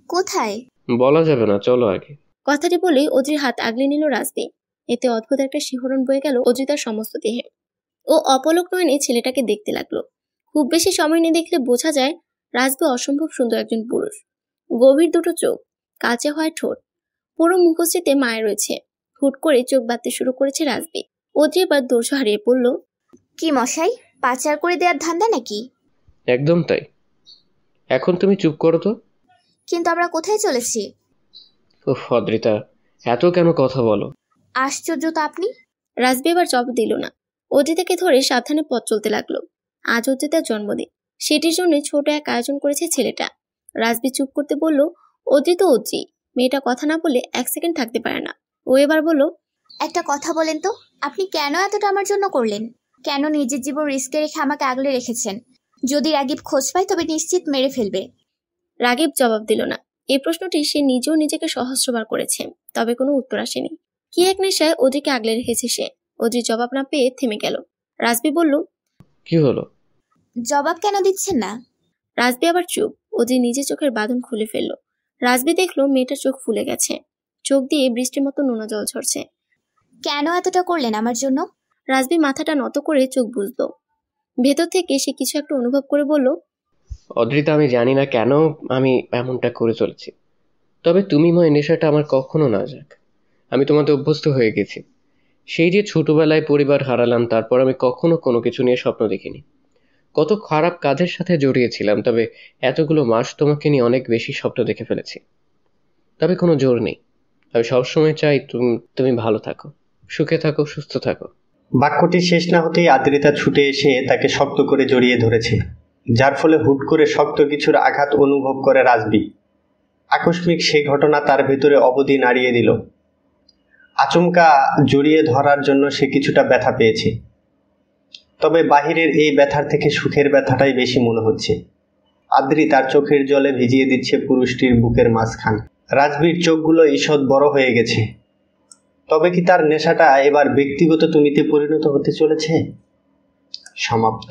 কোথায় বলা যাবে না, চলো আগে। কথাটি বলেই অদ্রির হাত আগলে নিল রাজবি। এতে অদ্ভুত একটা শিহরণ বয়ে গেল অদ্রি তার সমস্ত দেহে। ও অপলক নয়নে ছেলেটাকে দেখতে লাগলো। খুব বেশি সময় নিয়ে দেখলে বোঝা যায় রাজবি অসম্ভব সুন্দর একজন পুরুষ। গভীর দুটো চোখ, কালচে হয় ঠোঁট, পুরো মুখশ্রীতে মায়া রয়েছে। হুট করে চোখ বাঁধতে শুরু করেছে রাজবি। অদ্রি এবার ধৈর্য হারিয়ে পড়ল। কি মশাই, পাচার করে দেওয়ার ধান্দা নাকি? একদম তাই। এখন তুমি চুপ করো তো। কিন্তু আমরা কোথায় চলেছি? উফ অদ্রিতা, এত কেন কথা বলো? আশ্চর্য তো আপনি। রাজবি এবার জবাব দিল না। অদ্রিতাকে ধরে সাবধানে পথ চলতে লাগলো। আজ অদ্রিতার জন্মদিন, সেটির জন্য ছোট এক আয়োজন করেছে ছেলেটা। রাজবি চুপ করতে বলল, অদ্রি তো অদ্রি, মেয়েটা কথা না বলে 1 সেকেন্ড থাকতে পারে না। ও এবার বলল, একটা কথা বলেন তো, আপনি কেন এতটা আমার জন্য করলেন? কেন নিজের জীবন রিস্কে রেখে আমাকে আগলে রেখেছেন? যদি রাগিব খোঁজ পায় তবে নিশ্চিত মেরে ফেলবে। রাগিব জবাব দিল না। এই প্রশ্নটি সে নিজেও নিজেকে সহস্রবার করেছে, তবে কোনো উত্তর আসেনি। কি এক নেশায় অদ্রিকে আগলে রেখেছে সে। অদ্রি জবাব না পেয়ে থেমে গেল। রাজবি বলল, কি হলো? জবাব কেন দিচ্ছেন না? রাজবি আবার চুপ। অদ্রি নিজের চোখের বাঁধন খুলে ফেলল। রাজবি দেখলো মেয়েটার চোখ ফুলে গেছে, চোখ দিয়ে বৃষ্টির মতো নোনা জল ঝরছে। কেন এতটা করলেন আমার জন্য? রাজবি মাথাটা নত করে চোখ বুজলো। ভেতর থেকে সে কিছু একটা অনুভব করে বলল, অদ্রিতা, আমি জানি না কেন আমি এমনটা করে চলেছি, তবে তুমি ময় নেশাটা আমার কখনো না যাক। আমি তোমাতে অভ্যস্ত হয়ে গেছি। সেই যে ছোটবেলায় পরিবার হারালাম, তারপর আমি কখনো কোনো কিছু নিয়ে স্বপ্ন দেখিনি। কত খারাপ কাজের সাথে জড়িয়েছিলাম, তবে এতগুলো মাস তোমাকে নিয়ে অনেক বেশি স্বপ্ন দেখে ফেলেছি। তবে কোনো জোর নেই। আমি সবসময় চাই তুমি ভালো থাকো, সুখে থাকো, সুস্থ থাকো। বাক্যটি শেষ না হতেই আদ্রিতা ছুটে এসে তাকে শক্ত করে জড়িয়ে ধরেছে, যার ফলে হুট করে শক্ত কিছুর আঘাত অনুভব করে রাজবি। আকস্মিক সেই ঘটনা তার ভেতরে অবধি নাড়িয়ে দিল। আচমকা জড়িয়ে ধরার জন্য সে কিছুটা ব্যথা পেয়েছে, তবে বাহিরের এই ব্যথার থেকে সুখের ব্যথাটাই বেশি মনে হচ্ছে। আদ্রি তার চোখের জলে ভিজিয়ে দিচ্ছে পুরুষটির বুকের মাঝখান। রাজবির চোখগুলো ঈষৎ বড় হয়ে গেছে। তবে কি তার নেশাটা এবার ব্যক্তিগত তুমিতে পরিণত হতে চলেছে? সমাপ্ত।